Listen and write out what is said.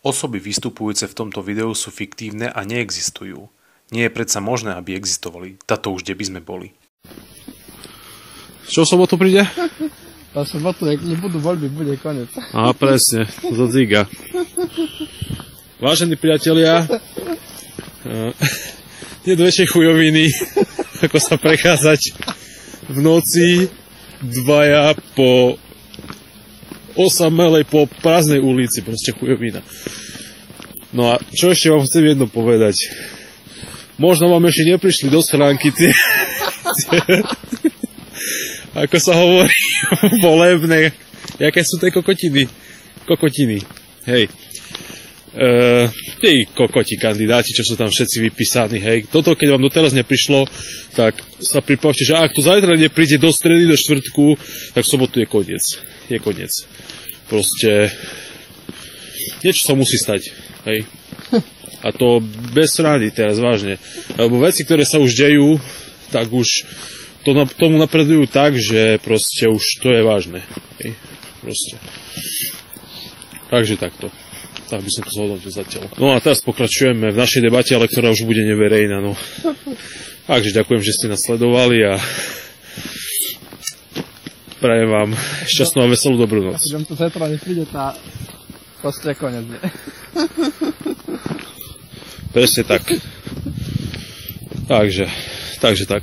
Osoby vystupujúce v tomto videu sú fiktívne a neexistujú. Nie je predsa možné, aby existovali. Tato už kde by sme boli. Čo v sobotu príde? V sobotu, ak nebudú voľby, bude koniec. Á, presne, to ziga. Vážení priatelia, nie do väčšej chujoviny, ako sa prechádzať v noci dvaja po osamelej, po prázdnej ulici, proste chujovina. No a čo ešte vám chcem jedno povedať? Možno vám ešte neprišli do schránky tie ako sa hovorí, volebné, jaké sú tie kokotiny? Kokotiny, hej. Tí kokoti kandidáti, čo sú tam všetci vypísaní, hej. Toto, keď vám doteraz neprišlo, tak sa pripravte, že ak to zajtra nepríde do stredy, do štvrtku, tak v sobotu je koniec. Je koniec. Proste niečo sa musí stať, hej. A to bez srandy teraz, vážne. Lebo veci, ktoré sa už dejú, tak už tomu napredujú tak, že proste už to je vážne. Hej. Proste. Takže takto. Tak by som to zhodnotil zatiaľ. No a teraz pokračujeme v našej debate, ale ktorá už bude neverejná. No. Takže ďakujem, že ste nás sledovali a prajem vám šťastnú a veselú dobrú noc. Ak to zajtra nepríde, tá proste konec. Presne tak. Takže tak.